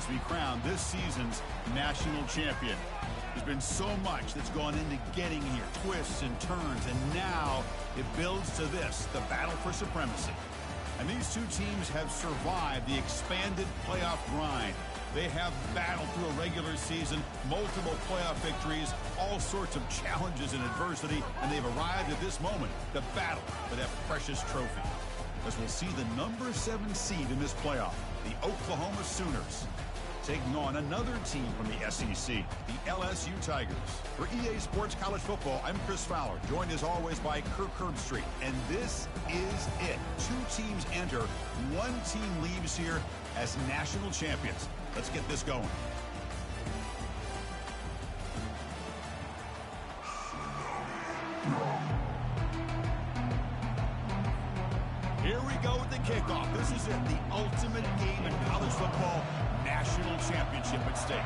as we crown this season's national champion. There's been so much that's gone into getting here, twists and turns, and now it builds to this, the battle for supremacy. And these two teams have survived the expanded playoff grind. They have battled through a regular season, multiple playoff victories, all sorts of challenges and adversity, and they've arrived at this moment, the battle for that precious trophy. As we'll see the number 7 seed in this playoff, the Oklahoma Sooners, taking on another team from the SEC, the LSU Tigers. For EA Sports College Football, I'm Chris Fowler, joined as always by Kirk Herbstreit. And this is it. 2 teams enter, 1 team leaves here as national champions. Let's get this going. Here we go with the kickoff. This is it, the ultimate game in college football. National championship at stake.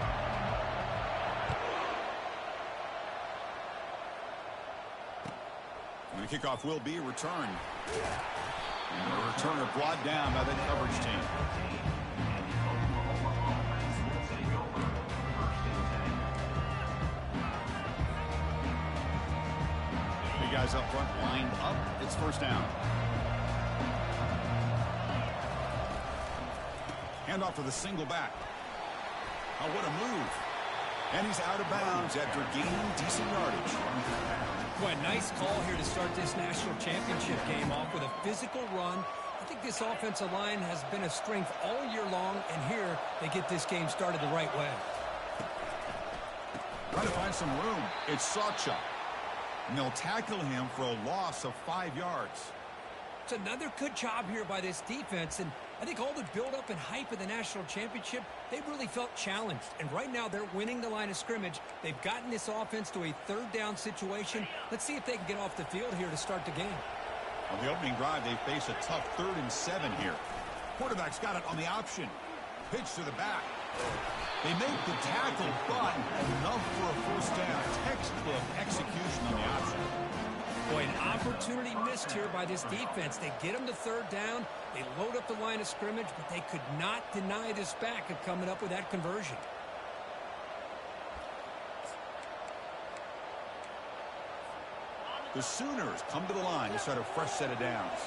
And the kickoff will be a return. And the returner brought down by the coverage team. Big guys up front, lined up. It's first down. Handoff to the single back. Oh, what a move. And he's out of bounds after gaining decent yardage. Boy, nice call here to start this national championship game off with a physical run. I think this offensive line has been a strength all year long, and here they get this game started the right way. Trying to find some room. It's Ncaa. And they'll tackle him for a loss of 5 yards. It's another good job here by this defense, and I think all the build-up and hype of the national championship, they really felt challenged. And right now, they're winning the line of scrimmage. They've gotten this offense to a third down situation. Let's see if they can get off the field here to start the game. On the opening drive, they face a tough 3rd and 7 here. Quarterback's got it on the option. Pitch to the back. They make the tackle, but enough for a first down. Textbook execution on the option. Boy, an opportunity missed here by this defense. They get them to 3rd down. They load up the line of scrimmage, but they could not deny this back of coming up with that conversion. The Sooners come to the line to start a fresh set of downs.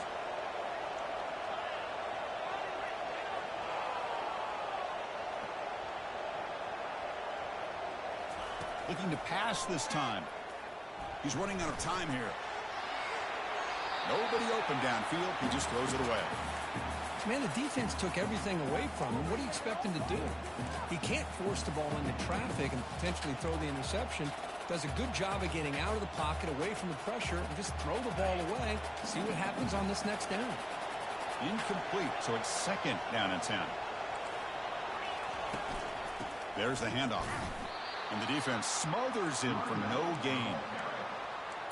Looking to pass this time. He's running out of time here. Nobody open downfield. He just throws it away. Man, the defense took everything away from him. What do you expect him to do? He can't force the ball into traffic and potentially throw the interception. Does a good job of getting out of the pocket, away from the pressure, and just throw the ball away. See what happens on this next down. Incomplete, so it's 2nd down and 10. There's the handoff. And the defense smothers him for no gain.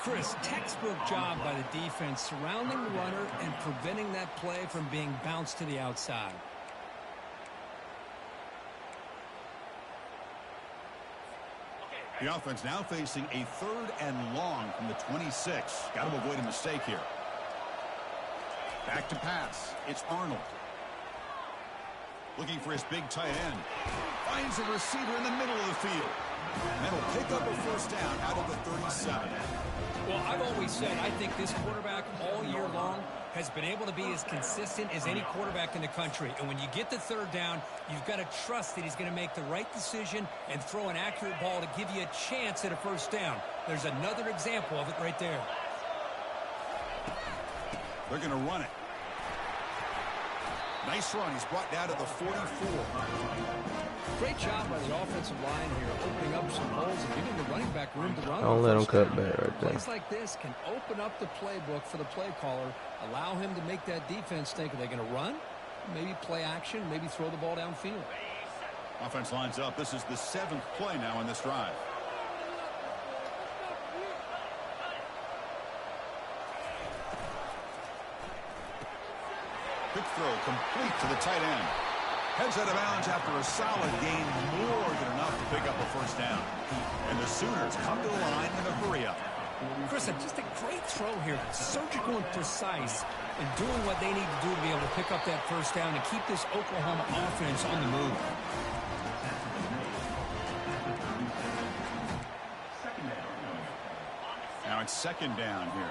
Chris, textbook job by the defense surrounding the runner and preventing that play from being bounced to the outside. The offense now facing a 3rd and long from the 26. Got to avoid a mistake here. Back to pass. It's Arnold. Looking for his big tight end. Finds a receiver in the middle of the field. And that'll pick up a first down out of the 37. Well, I've always said I think this quarterback all year long has been able to be as consistent as any quarterback in the country. And when you get the 3rd down, you've got to trust that he's going to make the right decision and throw an accurate ball to give you a chance at a first down. There's another example of it right there. They're going to run it. Nice run. He's brought down to the 44. Great job by the offensive line here, opening up some holes and giving the running back room to run. Don't let him cut back right there. Plays like this can open up the playbook for the play caller, allow him to make that defense think, are they going to run? Maybe play action, maybe throw the ball downfield. Offense lines up. This is the 7th play now in this drive. Quick throw complete to the tight end. Heads out of bounds after a solid gain, more than enough to pick up a first down. And the Sooners come to the line in a hurry-up. Chris, just a great throw here. Surgical and precise and doing what they need to do to be able to pick up that first down and keep this Oklahoma offense on the move. it's second down here.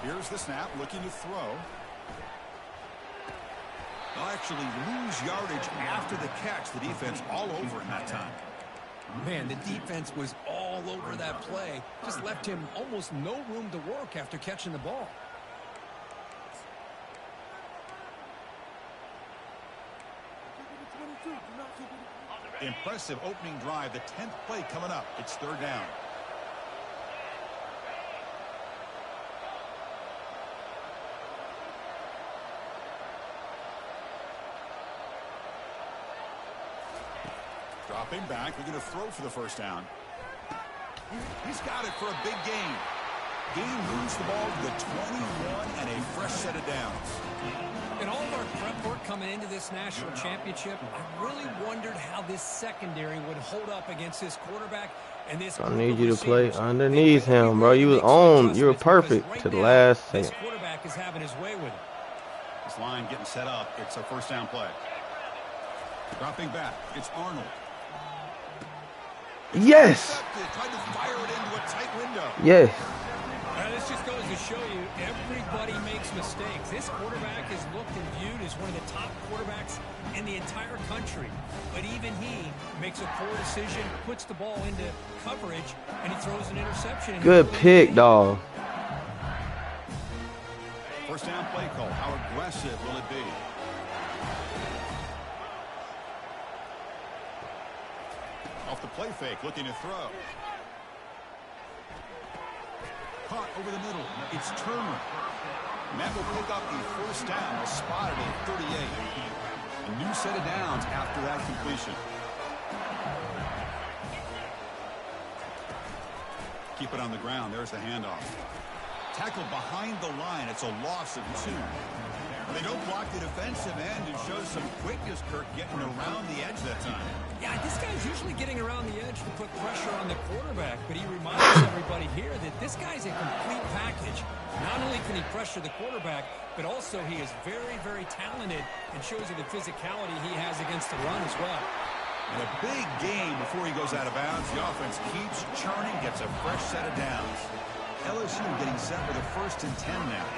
Here's the snap, looking to throw. They'll actually lose yardage after the catch. The defense all over him that time. Man, the defense was all over that play. Just left him almost no room to work after catching the ball. Impressive opening drive. The 10th play coming up. It's third down. Dropping back, looking to throw for the first down. He's got it for a big gain. Gain moves the ball to the 21 and a fresh set of downs. In all of our prep work coming into this national championship, I really wondered how this secondary would hold up against this quarterback and this. I need you to play underneath him, bro. You was on. You were perfect to the last second. This quarterback is having his way with it. This line getting set up. It's a first down play. Dropping back. It's Arnold. Yes. Tried to fire it into a tight window. Yes. This just goes to show you everybody makes mistakes. This quarterback is looked and viewed as one of the top quarterbacks in the entire country. But even he makes a poor decision, puts the ball into coverage, and he throws an interception. Good pick, dog. First down play call. How aggressive will it be? Off the play fake, looking to throw. Caught over the middle. It's Turner. And that will pick up the first down. Spotted at 38. A new set of downs after that completion. Keep it on the ground. There's the handoff. Tackled behind the line. It's a loss of 2. They don't block the defensive end and show some quickness, Kirk, getting around the edge that time. Yeah, this guy's usually getting around the edge to put pressure on the quarterback, but he reminds everybody here that this guy's a complete package. Not only can he pressure the quarterback, but also he is very, very talented and shows you the physicality he has against the run as well. And a big game before he goes out of bounds. The offense keeps churning, gets a fresh set of downs. LSU getting set with a 1st and 10 now.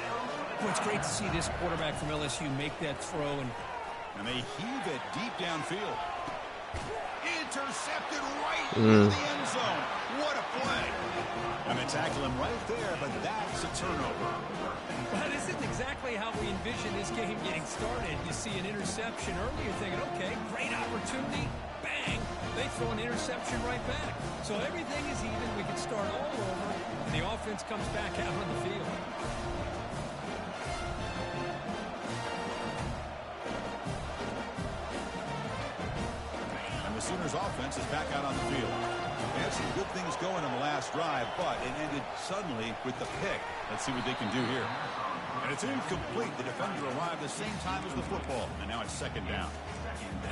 Well, it's great to see this quarterback from LSU make that throw. And they heave it deep downfield. Intercepted right into the end zone. What a play. And they tackle him right there, but that's a turnover. Well, this isn't exactly how we envision this game getting started. You see an interception early, you're thinking, okay, great opportunity. Bang, they throw an interception right back. So everything is even. We can start all over, and the offense comes back out on the field. The Sooners offense is back out on the field. They had some good things going on the last drive, but it ended suddenly with the pick. Let's see what they can do here. And it's incomplete. The defender arrived the same time as the football, and now it's second down.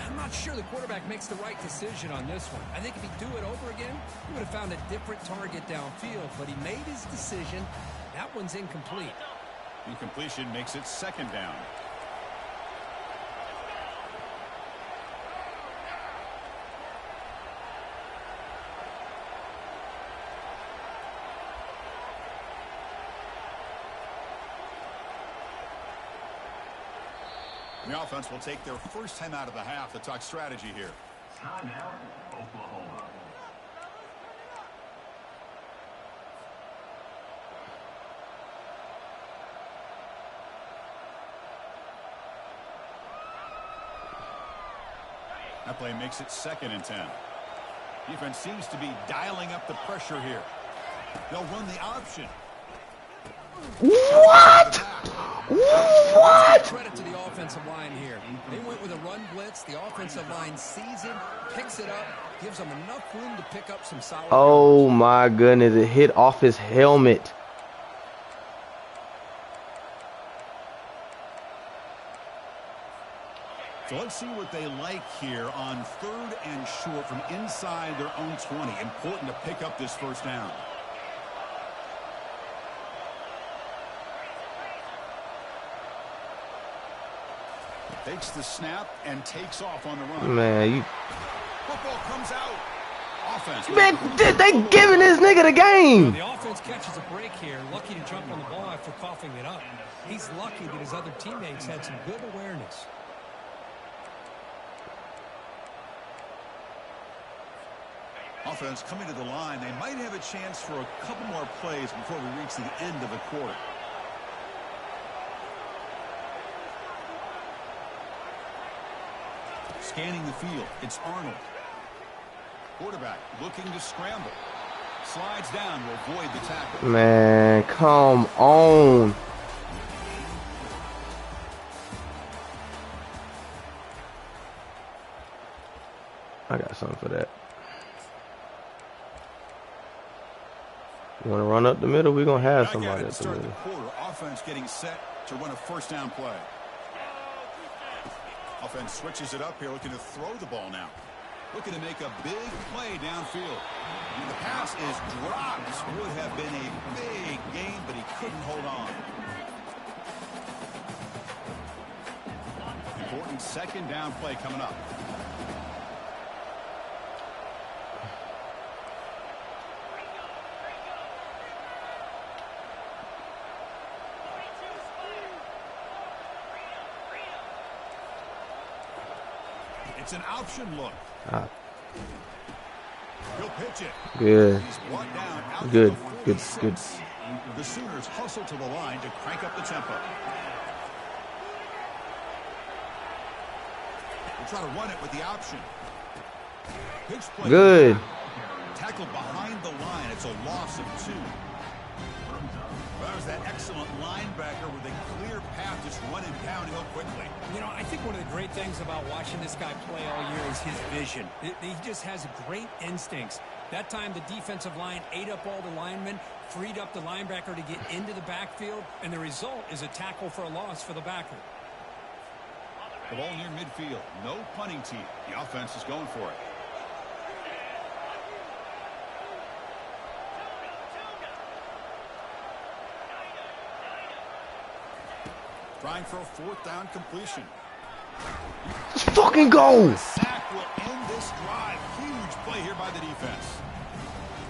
I'm not sure the quarterback makes the right decision on this one. I think if he'd do it over again, he would have found a different target downfield, but he made his decision. That one's incomplete. Incompletion makes it second down. The offense will take their first time out of the half to talk strategy here. Timeout, Oklahoma. That play makes it 2nd and 10. Defense seems to be dialing up the pressure here. They'll run the option. What? What? Credit to the offensive line here. They went with a run blitz. The offensive line sees it, picks it up, gives them enough room to pick up some solid. Oh my goodness! It hit off his helmet. So let's see what they like here on 3rd and short from inside their own 20. Important to pick up this first down. Takes the snap and takes off on the run. Man, you. Football comes out. Offense. Man, they giving this nigga the game. The offense catches a break here. Lucky to jump on the ball after coughing it up. He's lucky that his other teammates had some good awareness. Offense coming to the line. They might have a chance for a couple more plays before we reach the end of the quarter. Scanning the field. It's Arnold. Quarterback looking to scramble. Slides down to avoid the tackle. Man, come on. I got something for that. You want to run up the middle? We're going to have somebody at the middle. Offense getting set to run a first down play. Offense switches it up here, looking to throw the ball now. Looking to make a big play downfield. And the pass is dropped. This would have been a big gain, but he couldn't hold on. Important second down play coming up. It's an option look. He'll pitch it. Good. He's brought down out Good. to the Good. 46. Good. The Sooners hustle to the line to crank up the tempo. We'll try to run it with the option. Pitch play. Good. Tackled behind the line. It's a loss of 2. That was that excellent linebacker with a clear path just running downhill quickly. You know, I think one of the great things about watching this guy play all year is his vision. He just has great instincts. That time the defensive line ate up all the linemen, freed up the linebacker to get into the backfield, and the result is a tackle for a loss for the backer. The ball near midfield. No punting team. The offense is going for it. Trying for a fourth down completion. Let's fucking go. The sack will end this drive. Huge play here by the defense.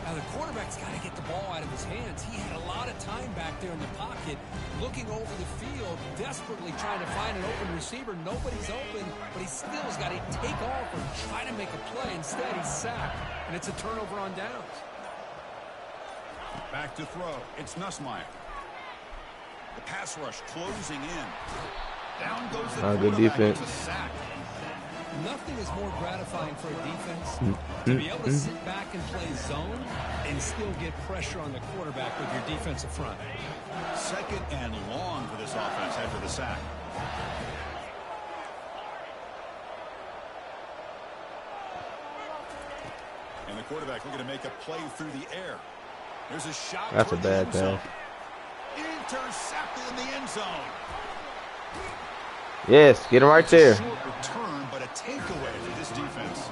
Now the quarterback's got to get the ball out of his hands. He had a lot of time back there in the pocket, looking over the field, desperately trying to find an open receiver. Nobody's open, but he still has got to take off or try to make a play. Instead, he's sacked, and it's a turnover on downs. Back to throw. It's Nussmeier. The pass rush closing in. Down goes the good defense. It's a sack. Nothing is more gratifying for a defense to be able to sit back and play zone and still get pressure on the quarterback with your defensive front. Second and long for this offense after the sack. And the quarterback looking to make a play through the air. There's a shot. That's a bad pass. Intercepted in the end zone. Yes, get him right there. Short return, but a takeaway for this defense.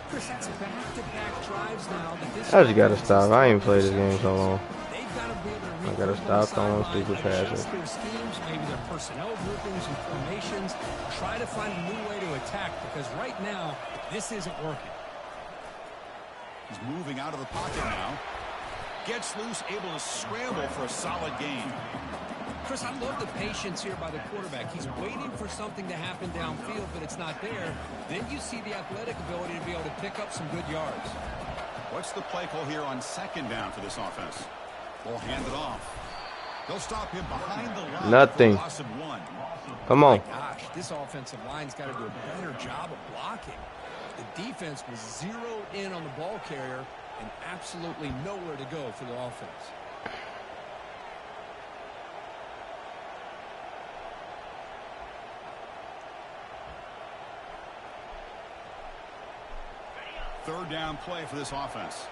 Chris, that's back-to-back drives now. I just gotta stop. I ain't played this game so long. They've got to be able to I gotta stop throwing stupid passes. their schemes, maybe their personnel groupings and formations. Try to find a new way to attack because right now this isn't working. He's moving out of the pocket now. Gets loose, able to scramble for a solid gain. Chris, I love the patience here by the quarterback. He's waiting for something to happen downfield, but it's not there. Then you see the athletic ability to be able to pick up some good yards. What's the play call here on second down for this offense? They'll hand it off. They'll stop him behind the line. Nothing. Loss of 1. Come on. Gosh, this offensive line's got to do a better job of blocking. The defense was zeroed in on the ball carrier and absolutely nowhere to go for the offense. Third down play for this offense.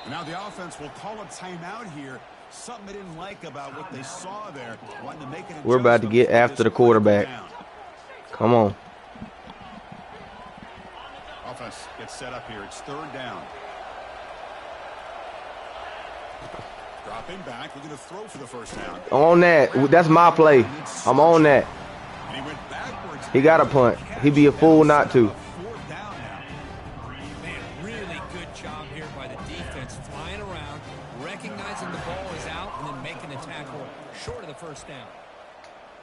Now the offense will call a timeout here. Something they didn't like about what they saw there. Wanting to make an We're about to get after the quarterback. Come on. gets set up here. It's third down. Dropping back, looking to throw for the first down. On that. That's my play. I'm on that. And he went backwards. He got a punt. He'd be a fool not to. Fourth down now. Man, really good job here by the defense, flying around, recognizing the ball is out, and then making the tackle short of the first down.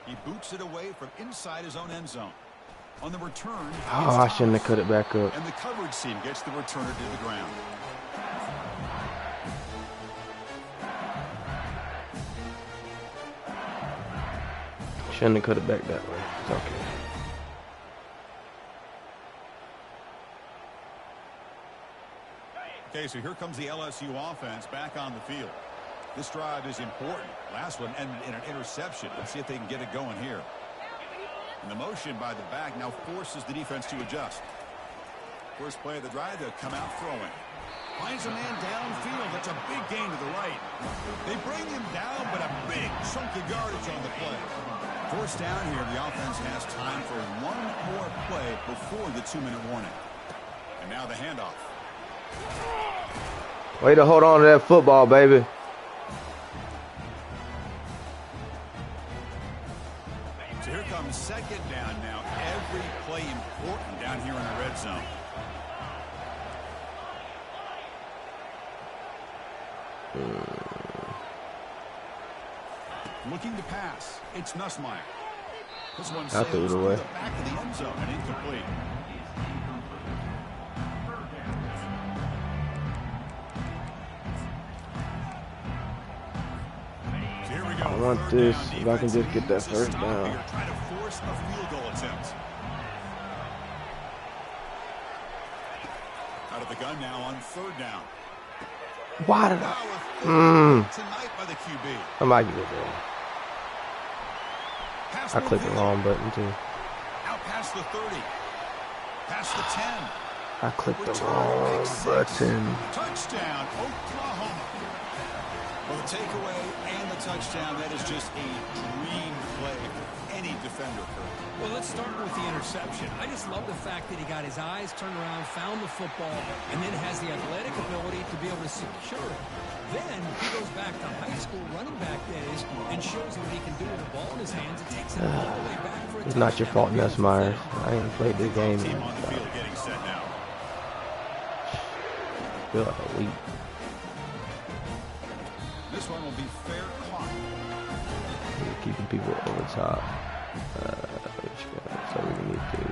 He boots it away from inside his own end zone. On the return, Oh, I shouldn't have cut it back up. and the coverage team gets the returner to the ground. Shouldn't have cut it back that way. It's okay. Okay, so here comes the LSU offense back on the field. This drive is important. Last one ended in an interception. Let's see if they can get it going here. And the motion by the back now forces the defense to adjust. First play of the drive, they'll come out throwing. Finds a man downfield. That's a big gain to the right. They bring him down, but a big chunk of yardage on the play. First down here, the offense has time for one more play before the 2-minute warning. And now the handoff. Way to hold on to that football, baby. So here comes second down now. Every play important down here in the red zone. Looking to pass. It's Nussmeier. This one I threw it sails away. to the back of the end zone and incomplete. So here we go. I want Third this. down. If I can just get that Defense first stop down. here, try to force a field goal attempt. Out of the gun now on third down. Why did Wow, I? a tonight by the QB. I might get it there. Pass I clicked the midfield. wrong button too. Out past the 30. Past the 10. I clicked the Return, wrong pick six. button. Touchdown, Oklahoma. Well, the takeaway and the touchdown, that is just a dream play for any defender. Well, let's start with the interception. I just love the fact that he got his eyes turned around, found the football, and then has the athletic ability to be able to secure it. Then he goes back to high school running back days and shows what he can do with the ball in his hands and takes it all the way back for a It's not your fault, touchdown. Nussmeier. I ain't played this game Team in on the field getting set now. feel like a week. This one will be fair caught. Keeping people over top. So we need to.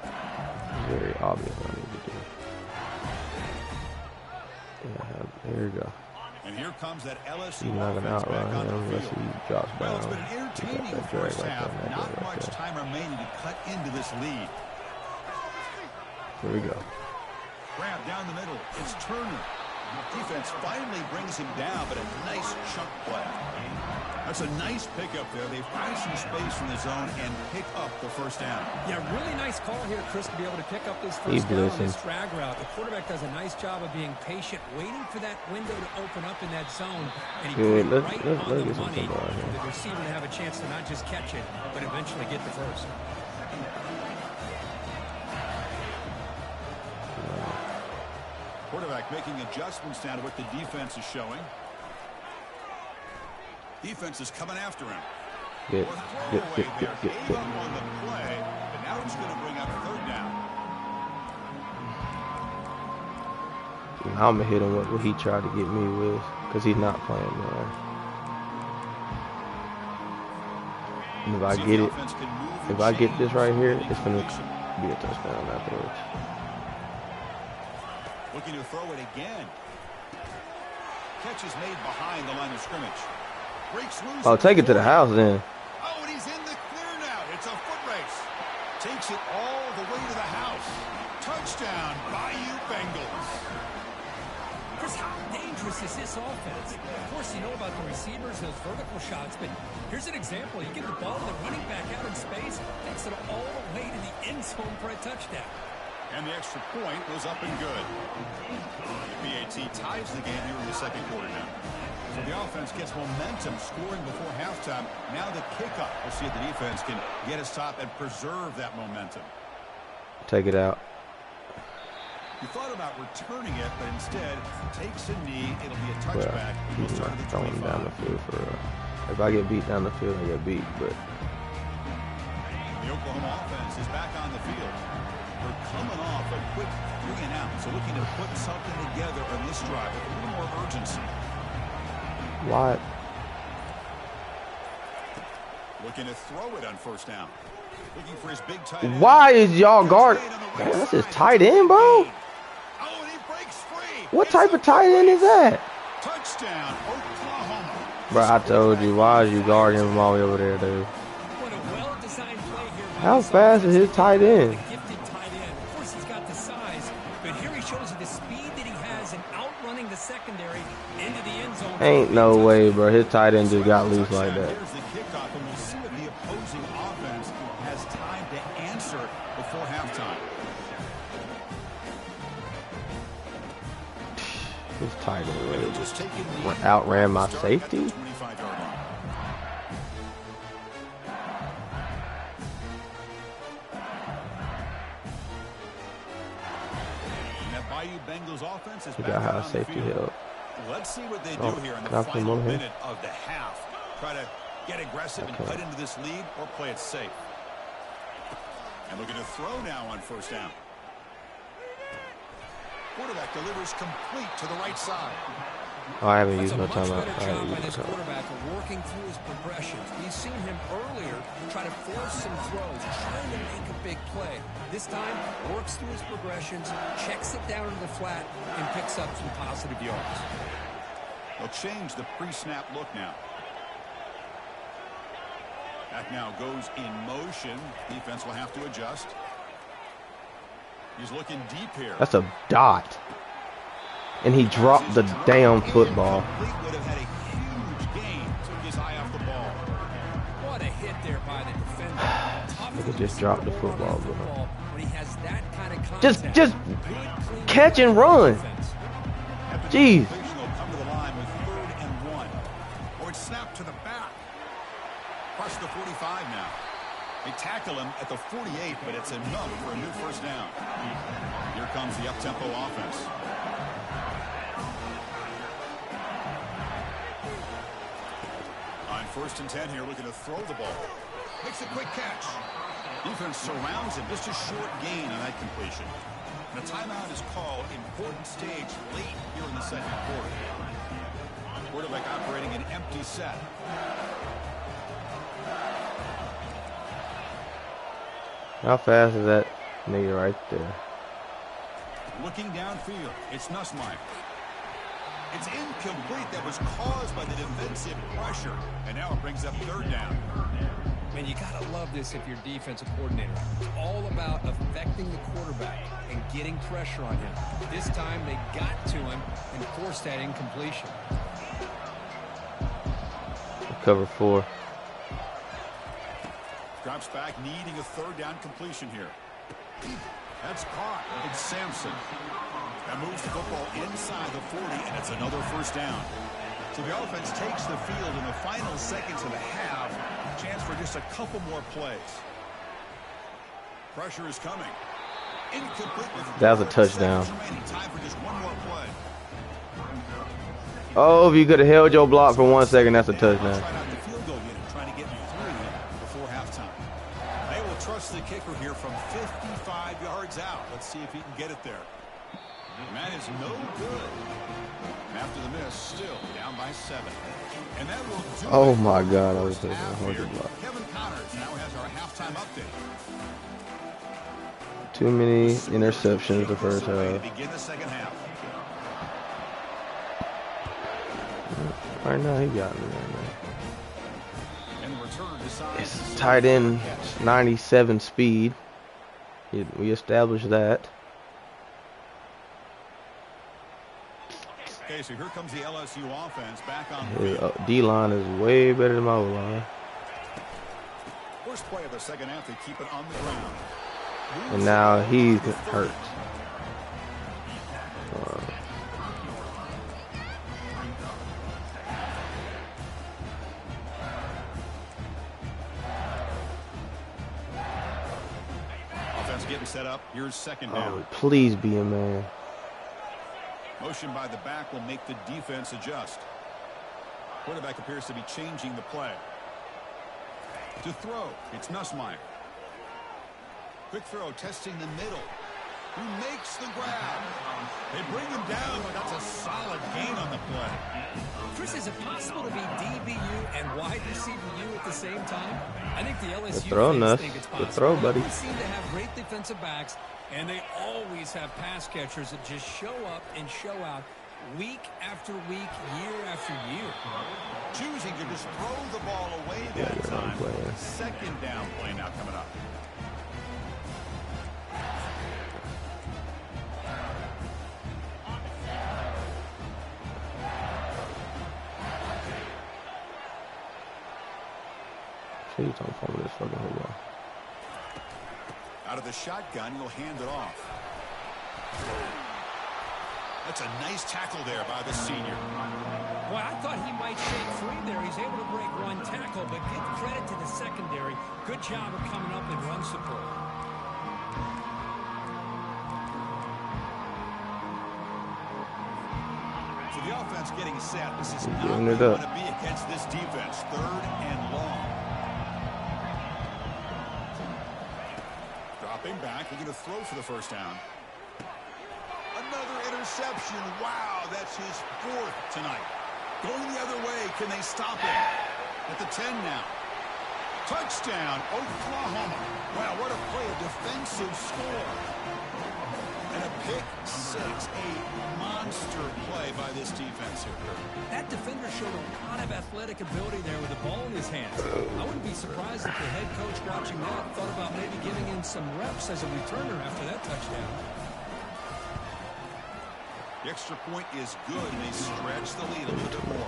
It's very obvious what I need to do. Yeah, here we go. And here comes that LSU He's not gonna offense back outrun on him the unless field. he drops Well, down. it's been an He got entertaining that drag first right half. there, Not right much there. time remaining to cut into this lead. Here we go. Grab down the middle. It's Turner. Defense finally brings him down, but a nice chunk play. That's a nice pickup there. They find some space in the zone and pick up the first down. Yeah, really nice call here, Chris, to be able to pick up this He's first down on blitzing. this drag route. The quarterback does a nice job of being patient, waiting for that window to open up in that zone, and he Good. put it Let's right get on some the money football for here. the receiver to have a chance to not just catch it, but eventually get the first. Quarterback making adjustments now to what the defense is showing. Defense is coming after him. Get. Gave up on the play, but now he's going to bring up third down. I'm gonna hit him with what he tried to get me with, cause he's not playing there. And if I See get the it, offense can move and if I get change this right here, with it's gonna completion. be a touchdown afterwards. Looking to throw it again. Catch is made behind the line of scrimmage. Breaks loose. Oh, take it to the house then. Oh, and he's in the clear now. It's a foot race. Takes it all the way to the house. Touchdown, Bayou Bengals. Chris, how dangerous is this offense? Of course, you know about the receivers, those vertical shots, but here's an example. You get the ball to the running back out in space, takes it all the way to the end zone for a touchdown. And the extra point was up and good. The BAT ties the game here in the second quarter now. So the offense gets momentum, scoring before halftime. Now the kickoff. We'll see if the defense can get a stop and preserve that momentum. Take it out. He thought about returning it, but instead takes a knee. It'll be a touchback. Well, he's not throwing down the field for real. If I get beat down the field, I get beat. But the Oklahoma offense is back on the field. They're coming off a quick 3 and out, so looking to put something together on this drive with a little more urgency. why? Looking to throw it on first down. Looking for his big tight end. Why is y'all guard? Man, that's his tight end, bro. Oh, and he breaks free. What type of tight end is that? Touchdown, Oklahoma. Bro, I told you. Why is you guarding him all the way over there, dude? What a well-designed play here. How fast is his tight end? A gifted tight end. Of course, he's got the size, but here he shows you the speed that he has in outrunning the secondary into the end zone. Ain't no way, bro. His tight end just got loose like that. Here's the kickoff, and we'll see if the opposing offense has time to answer before halftime. His tight end really Just taking the outran my safety. 25-yard line. And that Bayou Bengals offense is He back got out high on the safety field. help. Let's see what they Oh, do here in can I the put him final over here? minute of the half. Try to get aggressive and Okay. cut into this lead, or play it safe. And looking to throw now on first down. Quarterback delivers complete to the right side. Oh, I haven't That's used a no much timeout. better I haven't job by used this no timeout. quarterback of working through his progressions. We've seen him earlier try to force some throws, trying to make a big play. This time, works through his progressions, checks it down to the flat, and picks up some positive yards. They'll change the pre-snap look now. That now goes in motion. Defense will have to adjust. He's looking deep here. That's a dot. And he dropped the damn football. Incomplete, would have had a huge gain. Took his eye off the ball. What a hit there by the defender. Tough Look at to just do dropped the more on football, the bro. football when he has that kind of Just contact. Good, clean catch and run. defense. Jeez. Completion will come to the line with 3rd and 1. Or it's snapped to the back. Across the 45 now. They tackle him at the 48, but it's enough for a new first down. Here comes the up-tempo offense. On 1st and 10 here, looking to throw the ball. Makes a quick catch. Defense surrounds him. Just a short gain on that completion. And a timeout is called. Important stage late here in the second quarter. Quarterback operating an empty set. How fast is that nigga right there? Looking downfield, it's Nussmeier. It's incomplete. That was caused by the defensive pressure. And now it brings up 3rd down. Man, you got to love this if you're defensive coordinator. It's all about affecting the quarterback and getting pressure on him. This time they got to him and forced that incompletion. Cover 4. Drops back, needing a 3rd down completion here. That's caught. It's Sampson. That moves the football inside the 40, and it's another first down. So the offense takes the field in the final seconds of the half. Chance for just a couple more plays. Pressure is coming. Incomplete with That was a 4 touchdown. seconds remaining. Time for just one more play. Oh, if you could have held your block for 1 second, that's a Now, touchdown. try out the field goal unit, trying to get 3 before halftime. They will trust the kicker here from 55 yards out. Let's see if he can get it there. And that is no good. And after the miss, still down by 7. And that will do Oh it my for God, the I was first taking half a 100 here. block. Kevin Connors now has our halftime update. Too many interceptions the first To half. begin the second half. Right now, he got me right now. And the return decides. It's tight end, 97 speed. We established that. Okay, so here comes the LSU offense back on the His field. D-line is way better than my O-line. First play of the second half, they keep it on the ground. And now he's hurt. Offense getting set up. Here's second down. Oh, please be a man. Motion by the back will make the defense adjust. Quarterback appears to be changing the play. To throw, it's Nussmeier. Quick throw, testing the middle. Who makes the grab? They bring him down, but that's a solid gain on the play. Chris, is it possible to be DBU and wide receiver U at the same time? I think the LSU throw, fans Nuss. think it's Good possible. throw, buddy. They seem to have great defensive backs, and they always have pass catchers that just show up and show out week after week, year after year. Choosing to just throw the ball away that time. Second down play now coming up. Please don't fumble this fucking football. Out of the shotgun, he'll hand it off. That's a nice tackle there by the senior. Well, I thought he might shake free there. He's able to break one tackle, but give credit to the secondary. Good job of coming up and run support. So the offense getting set. This is not where you want to be against this defense. Third and long. Dropping back. We're going to throw for the first down. Another interception. Wow, that's his fourth tonight. Going the other way. Can they stop him? At the 10 now. Touchdown, Oklahoma. Wow, what a play. A defensive score. And a pick six. A monster play by this defense here. That defender showed a lot of athletic ability there with the ball in his hands. I wouldn't be surprised if the head coach watching that thought about maybe giving him some reps as a returner after that touchdown. The extra point is good, and they stretch the lead a little bit more.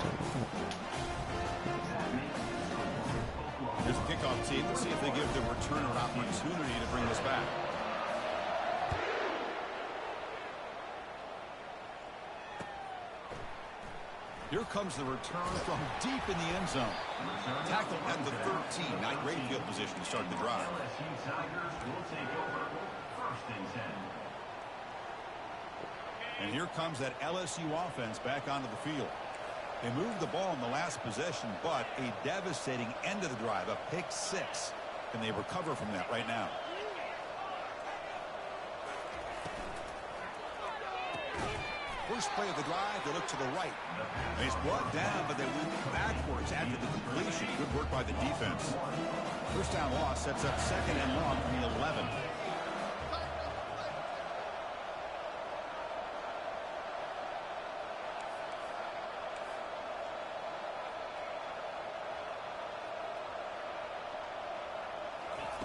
Here's the kickoff team. Let's see if they give the returner an opportunity to bring this back. Here comes the return from deep in the end zone. Tackle at the 13. Not great field position to start the drive. LSU Tigers will take over first and 10. And here comes that LSU offense back onto the field. They moved the ball in the last possession, but a devastating end of the drive, a pick six. Can they recover from that right now? First play of the drive, they look to the right. He's brought down, but they went backwards after the completion. Good work by the defense. First down loss sets up second and long from the 11.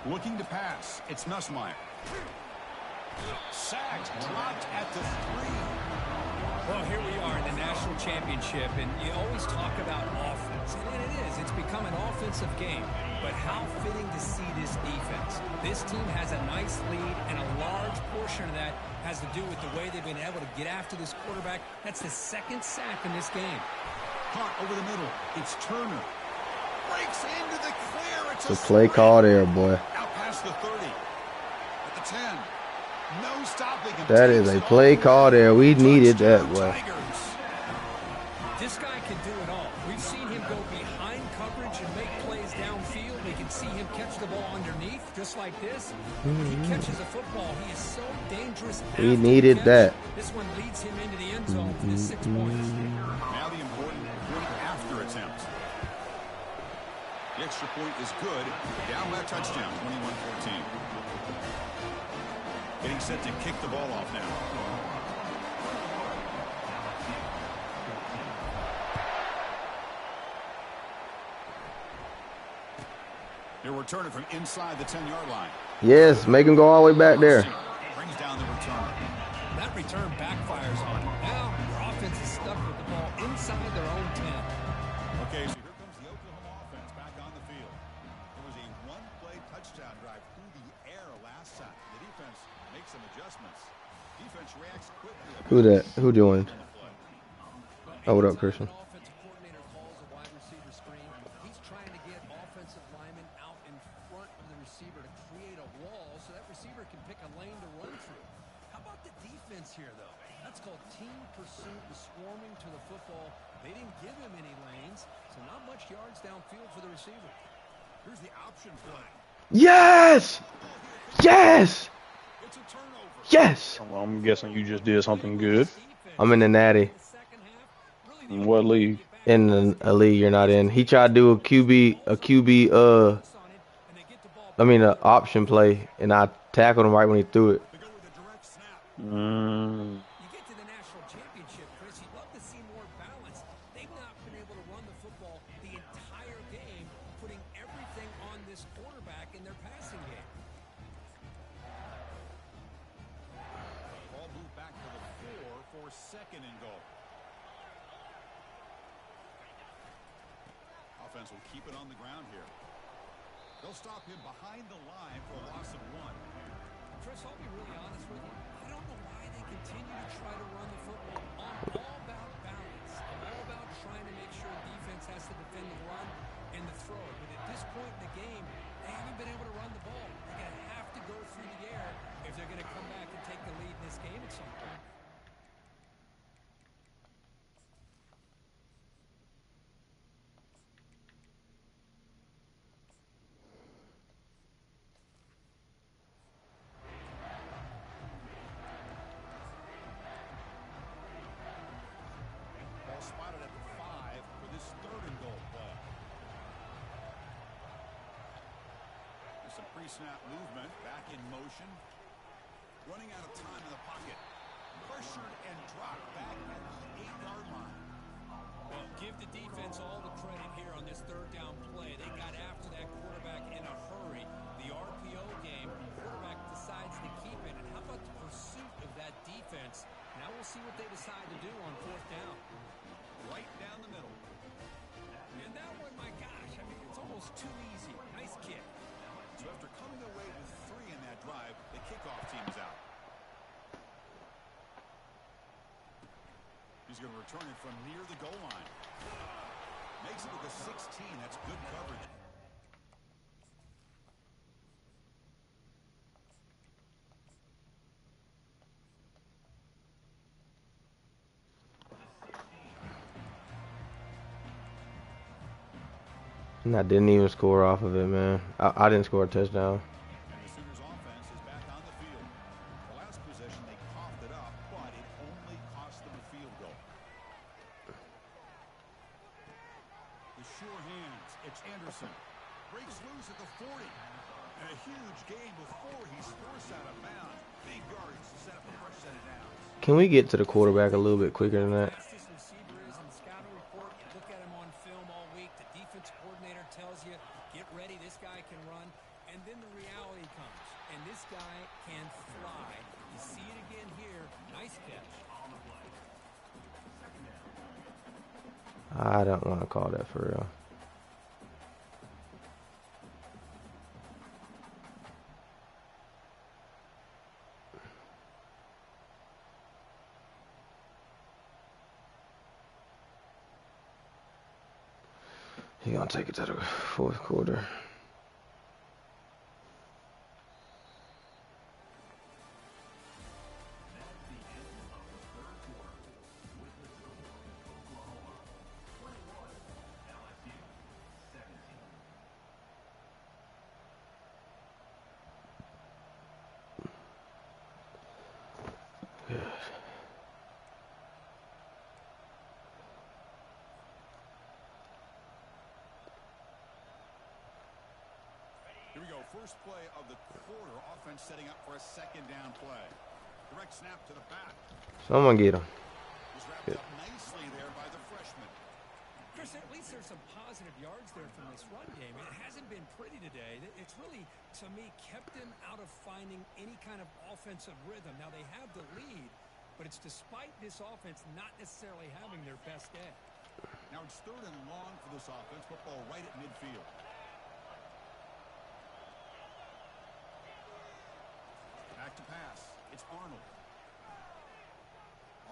Looking to pass. It's Nussmeier. Sacked, dropped at the 3. Well, here we are in the national championship, and you always talk about offense. And it is. It's become an offensive game. But how fitting to see this defense. This team has a nice lead, and a large portion of that has to do with the way they've been able to get after this quarterback. That's the second sack in this game. Caught over the middle. It's Turner. Breaks into the clear. It's a play call there, boy. Out past the 30. At the 10. No stopping him. That is a play call there. We needed that, boy. This guy can do it all. We've seen him go behind coverage and make plays downfield. We can see him catch the ball underneath, just like this. When he catches a football, he is so dangerous. We needed that. This one leads him into the end zone for the 6 points. Now the important point after attempt. The extra point is good. Down by a touchdown, 21-14. Getting set to kick the ball off now. They're returning from inside the 10-yard line. Yes, make him go all the way back there. Brings down the return. That return backfires on him. Now their offense is stuck with the ball inside their own 10. Okay, so here comes the Oklahoma offense back on the field. There was a one-play touchdown drive through the air last time. The defense makes some adjustments. Defense reacts quickly. Who that? Who joined? Oh, what up, Christian? Offensive coordinator calls a wide receiver screen. He's trying to get offensive linemen out in front of the receiver to create a wall so that receiver can pick a lane to run through. How about the defense here, though? That's called team pursuit and swarming to the football. They didn't give him any lanes, so not much yards downfield for the receiver. Here's the option play. Yes! Yes! It's a turnover. Yes! Well, I'm guessing you just did something good. I'm in the natty. In what league? In a league you're not in. He tried to do a QB, an option play, and I tackled him right when he threw it. They go with a direct snap. You get to the national championship, Chris, you'd love to see more balance. They've not been able to run the football the entire game, putting everything on this quarterback in their passing game. Ball moved back to the 4 for second and goal. Offense will keep it on the ground here. They'll stop him behind the line for a loss of 1. Chris, I'll be really honest with you. I don't know why they continue to try to run the football. I'm all about balance. I'm all about trying to make sure defense has to defend the run and the throw. But at this point in the game, they haven't been able to run the ball. They're going to have to go through the air if they're going to come back and take the lead in this game at some point. Spotted at the 5 for this third and goal play. There's some pre-snap movement, back in motion. Running out of time in the pocket. Pressured and dropped back at the 8-yard line. Well, give the defense all the credit here on this third down play. They got after that quarterback in a hurry. The RPO game, quarterback decides to keep it. And how about the pursuit of that defense? Now we'll see what they decide to do on fourth down. Right down the middle. And that one, my gosh, I mean, it's almost too easy. Nice kick. So after coming away with 3 in that drive, the kickoff team is out. He's going to return it from near the goal line. Makes it to the 16. That's good coverage. And I didn't even score off of it, man. I didn't score a touchdown. And the Sooners offense is back on the field. The last possession, they coughed it up, but it only cost them a field goal. The sure hands. It's Anderson. Breaks loose at the 40. And a huge gain before he's forced out of bounds. Big yards to set up a fresh set of downs. Can we get to the quarterback a little bit quicker than that? Fastest receiver is in the scouting report. You look at him on film all week. The defense coordinator tells you, get ready, this guy can run. And then the reality comes. And this guy can fly. You see it again here. Nice catch. I don't want to call that for real. He's going to take it to the fourth quarter. Here we go. First play of the quarter. Offense setting up for a second down play. Direct snap to the back. Someone get him. Was wrapped up nicely there by the freshman. Chris, at least there's some positive yards there from this run game. It hasn't been pretty today. It's really, to me, kept them out of finding any kind of offensive rhythm. Now, they have the lead, but it's despite this offense not necessarily having their best day. Now it's third and long for this offense. Football right at midfield. Back to pass. It's Arnold.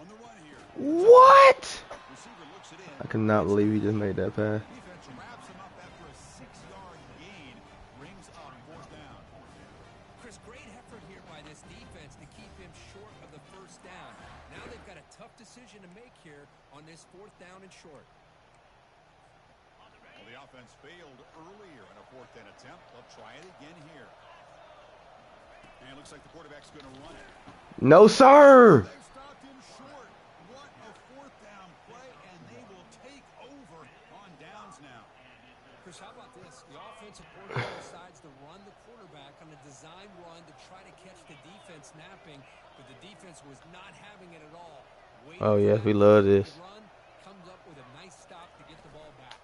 On the run here. What? Receiver looks it in. I cannot believe he just made that pass. Defense wraps him up after a 6-yard gain. Brings up fourth down. Chris, great effort here by this defense to keep him short of the first down. Now they've got a tough decision to make here on this 4th down and short. Well, the offense failed earlier in a 4th down attempt. They'll try it again here. And it looks like the quarterback's going to run it. No, sir. They stopped him short. What a 4th down play, and they will take over on downs now. Chris, how about this? The offensive coordinator decides to run the quarterback on a design run to try to catch the defense napping, but the defense was not having it at all. Oh, yes, we love this. Run, comes up with a nice stop to get the ball back.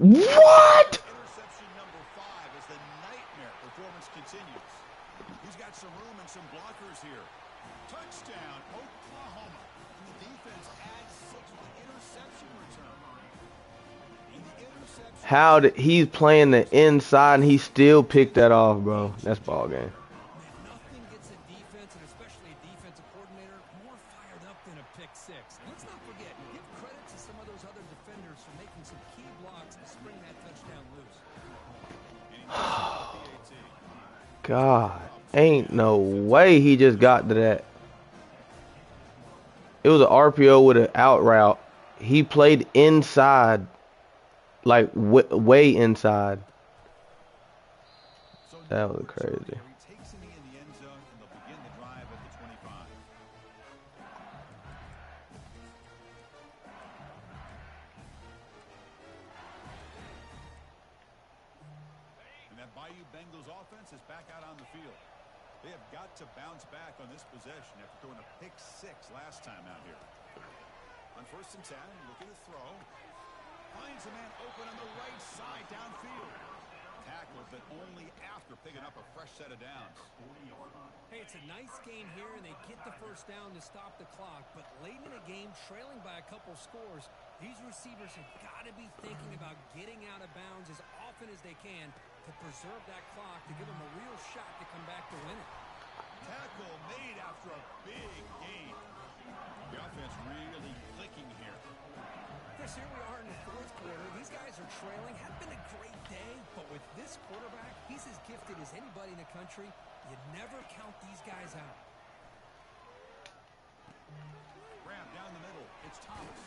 What? Interception number 5 as the nightmare performance continues. He's got some room and some blockers here. Touchdown, Oklahoma. And the defense adds 6 with the interception return. And the interception. How did he's playing the inside and he still picked that off, bro? That's ball game. Nothing gets a defense, and especially a defensive coordinator, more fired up than a pick 6. Let's not forget, give credit to some of those other defenders for making some key blocks to spring that touchdown loose. God, ain't no way he just got to that. It was an RPO with an out route. He played inside, like way inside. That was crazy. Is back out on the field. They have got to bounce back on this possession after throwing a pick 6 last time out here. On 1st and 10, looking to throw. Finds a man open on the right side downfield. Tackled, but only after picking up a fresh set of downs. Hey, it's a nice game here, and they get the 1st down to stop the clock. But late in the game, trailing by a couple scores, these receivers have got to be thinking about getting out of bounds as often as they can to preserve that clock, to give them a real shot to come back to win it. Tackle made after a big gain. The offense really clicking here. Chris, here we are in the 4th quarter. These guys are trailing. Had been a great day, but with this quarterback, he's as gifted as anybody in the country. You never count these guys out. Grab down the middle. It's Thomas.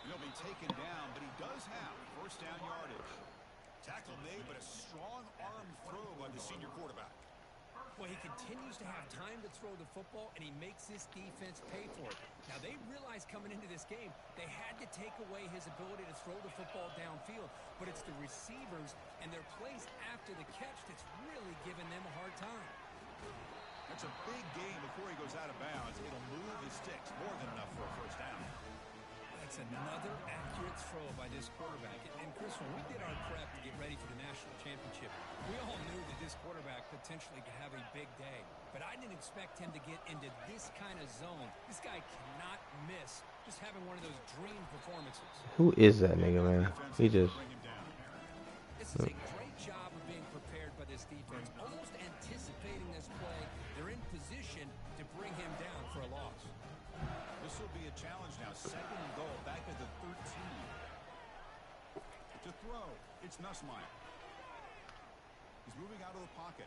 He'll be taken down, but he does have 1st down yardage. Tackle made, but a strong arm throw by the senior quarterback. Well, he continues to have time to throw the football, and he makes this defense pay for it. Now, they realized coming into this game, they had to take away his ability to throw the football downfield, but it's the receivers and their plays after the catch that's really giving them a hard time. That's a big game before he goes out of bounds. It'll move his sticks more than enough for a 1st down. That's another accurate throw by this quarterback. And Chris, when we did our prep to get ready for the national championship, we all knew that this quarterback potentially could have a big day. But I didn't expect him to get into this kind of zone. This guy cannot miss. Just having one of those dream performances. Who is that nigga, man? He just... This is a great job of being prepared by this defense. Almost anticipating this play. They're in position to bring him down for a loss. This will be a challenge now. 2nd and goal, back at the 13. To throw, it's Nussmeier. He's moving out of the pocket.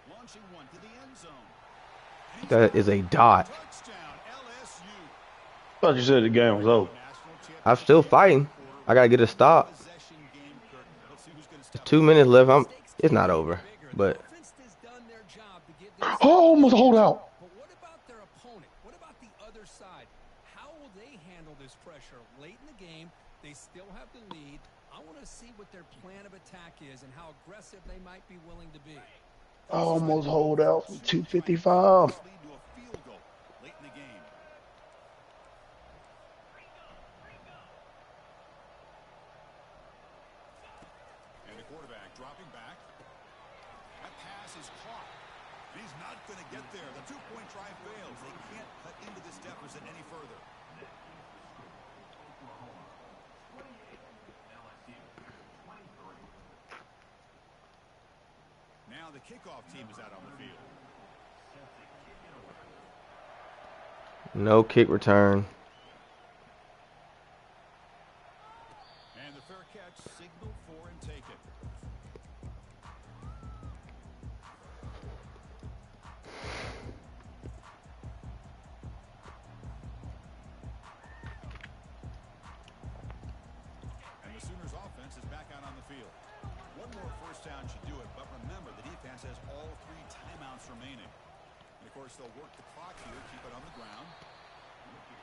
Launching one to the end zone. That is a dot. Touchdown, LSU. Thought you said the game was over. I'm still fighting. I gotta get a stop. There's 2 minutes left. It's not over, but... Oh, almost a holdout. But what about their opponent? What about the other side? How will they handle this pressure? Late in the game, they still have the lead. I want to see what their plan of attack is and how aggressive they might be willing to be. Almost hold out from 255. Late in the game. And the quarterback dropping back. That pass is caught. He's not going to get there. The 2-point try fails. They can't cut into this deficit any further. Now the kickoff team is out on the field. No kick return. And the fair catch signaled for and taken. down should do it, but remember, the defense has all 3 timeouts remaining. And, of course, they'll work the clock here, keep it on the ground.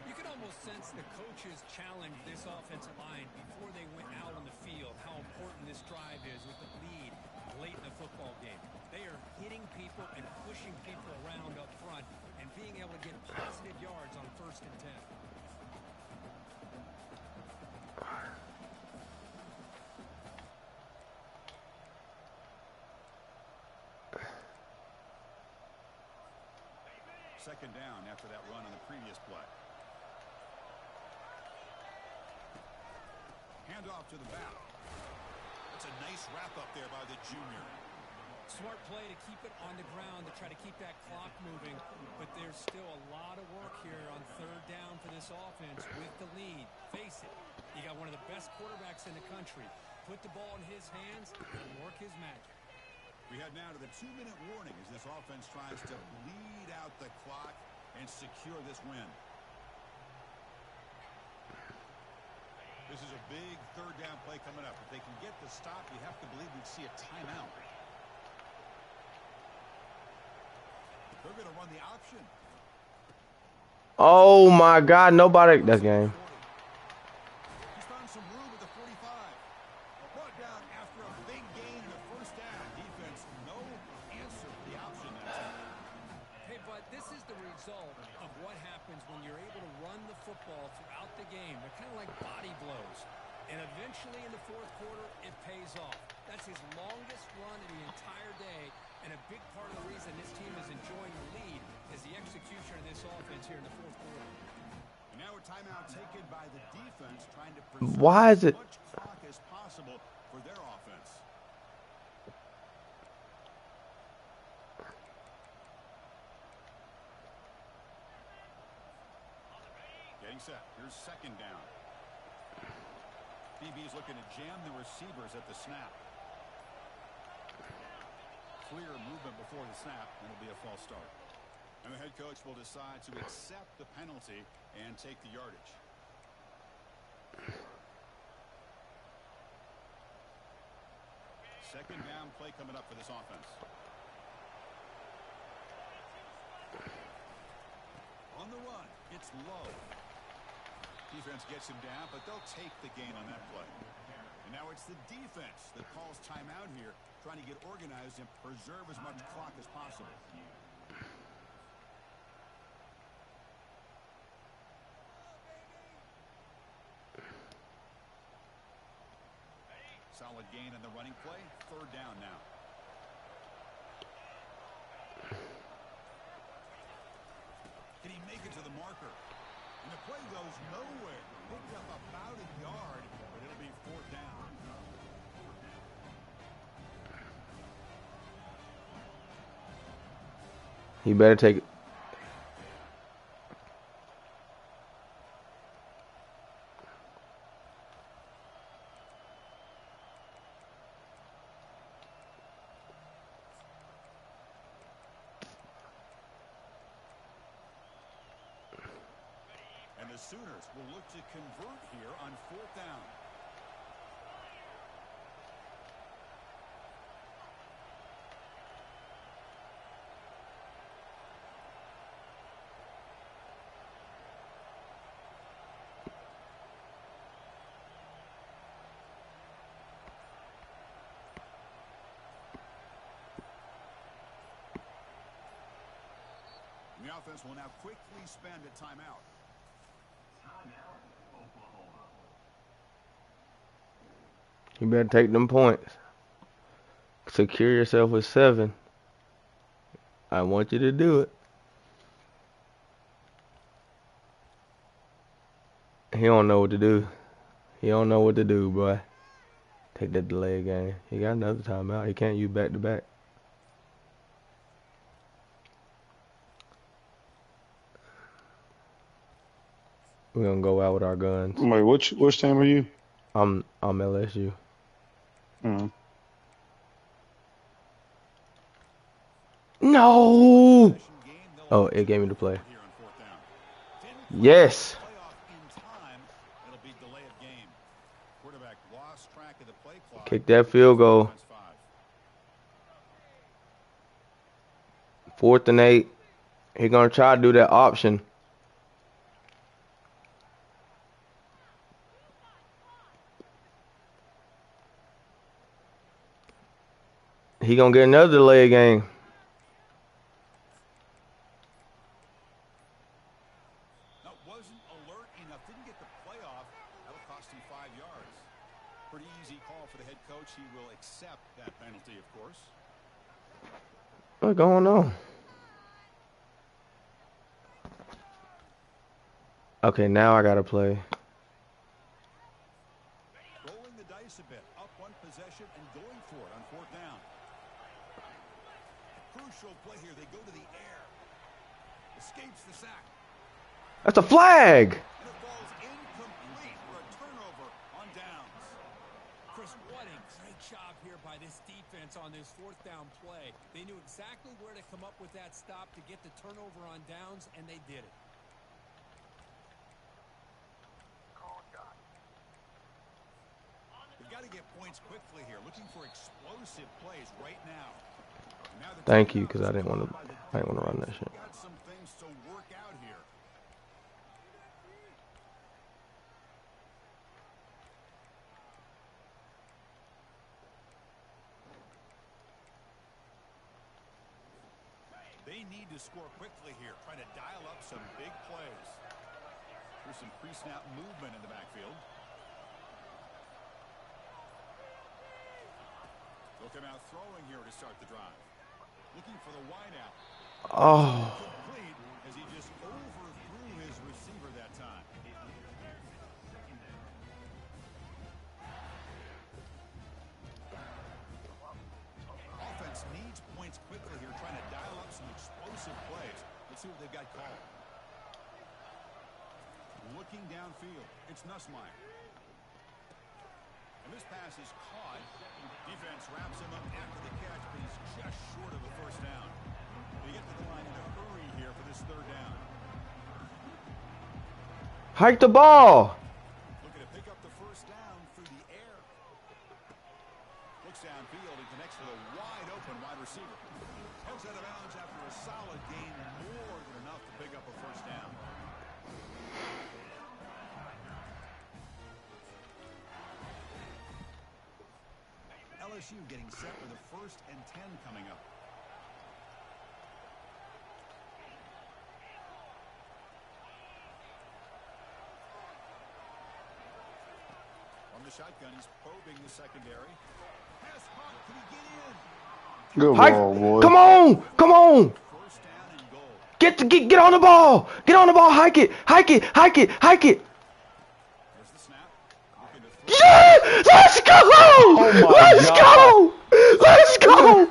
You can almost sense the coaches challenge this offensive line before they went out on the field, how important this drive is with the lead late in the football game. They are hitting people and pushing people around up front and being able to get positive yards on 1st and 10. Second down after that run on the previous play. Handoff to the back. That's a nice wrap up there by the junior. Smart play to keep it on the ground to try to keep that clock moving, but there's still a lot of work here on 3rd down for this offense with the lead. Face it, you got one of the best quarterbacks in the country. Put the ball in his hands and work his magic. We head now to the 2-minute warning as this offense tries to bleed out the clock and secure this win. This is a big 3rd down play coming up. If they can get the stop, you have to believe we'd see a timeout. They're going to run the option. Oh my God! Nobody. That's game. He's found some room at the 45. Brought down after a big gain and a 1st down. Defense, no answer for the option that time. Hey, but this is the result of what happens when you're able to run the football throughout the game. They're kind of like body blows. And eventually in the 4th quarter, it pays off. That's his longest run of the entire day. And a big part of the reason this team is enjoying the lead is the execution of this offense here in the 4th quarter. And now a timeout taken by the defense trying to preserve Why is it? as much clock as possible for their offense. Getting set. Here's 2nd down. DB's looking to jam the receivers at the snap. Clear movement before the snap, and it'll be a false start. And the head coach will decide to accept the penalty and take the yardage. Second down play coming up for this offense. On the run, it's low. Defense gets him down, but they'll take the gain on that play. And now it's the defense that calls timeout here, trying to get organized and preserve as much clock as possible. Solid gain on the running play. 3rd down now. Can he make it to the marker? And the play goes nowhere. Picked up about a yard, but it'll be 4th down. He better take it. And the Sooners will look to convert here on 4th down. And the offense will now quickly spend a timeout. You better take them points. Secure yourself with 7. I want you to do it. He don't know what to do. He don't know what to do, boy. Take that delay game. He got another timeout. He can't use back to back. We're gonna go out with our guns. Wait, which team are you? I'm LSU. No. Oh, it gave me the play. Yes. Kick that field goal. 4th and 8. He gonna try to do that option. He gonna get another delay game. That wasn't alert enough. Didn't get the play off. That'll cost him 5 yards. Pretty easy call for the head coach. He will accept that penalty, of course. What's going on? Okay, now I gotta play. Rolling the dice a bit. Up one possession and going for it on 4th down. Crucial play here. They go to the air. Escapes the sack. That's a flag. And it falls incomplete for a turnover on downs. Chris, what a great job here by this defense on this 4th down play. They knew exactly where to come up with that stop to get the turnover on downs, and they did it. They've got to get points quickly here. Looking for explosive plays right now. Thank you, because I didn't want to run that shit. Got some things to work out here. They need to score quickly here, trying to dial up some big plays. There's some pre-snap movement in the backfield. They'll come out throwing here to start the drive. Looking for the wideout. Oh. Complete as he just overthrew his receiver that time. Offense needs points quickly here, trying to dial up some explosive plays. Let's see what they've got called. Looking downfield, it's Nussmeier. And this pass is caught. Defense wraps him up after the catch, but he's just short of the 1st down. They get to the line in a hurry here for this 3rd down. Hike the ball. Looking to pick up the 1st down through the air. Looks downfield and connects with a wide open wide receiver. Heads out of bounds after a solid gain, more than enough to pick up a 1st down. LSU getting set with a 1st and 10 coming up. From the shotgun, he's probing the secondary. Pass caught. Can he get in? Good Hike. ball, boy. Come on. Come on. 1st down and goal. Get on the ball. Get on the ball. Hike it. Hike it. Hike it. Hike it. There's the snap. Looking to throw. Yeah! Let's go! Let's go! Let's go!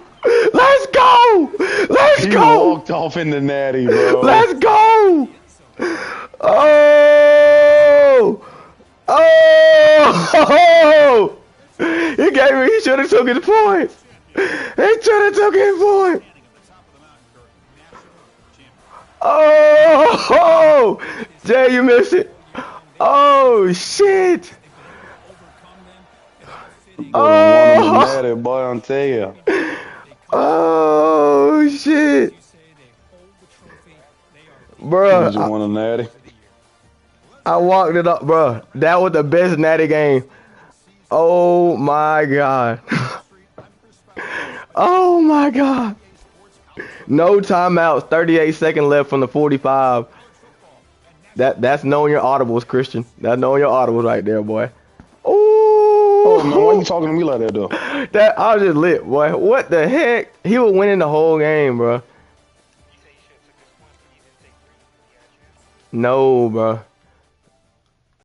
Let's go! Let's He go! walked off in the natty, bro. Let's go! Oh! Oh! He gave me. He should have took his point. He should have took his point. Oh! Jay, you missed it. Oh shit! Oh, natty, boy, I'm telling you. Oh shit! Bruh, You just want a natty? I walked it up, bruh. That was the best natty game. Oh my god. Oh my god. No timeouts. 38 seconds left from the 45. That's knowing your audibles, Christian. That's knowing your audibles right there, boy. Oh man, why you talking to me like that though? That I was just lit, boy. What the heck? He was winning the whole game, bro. No, bro.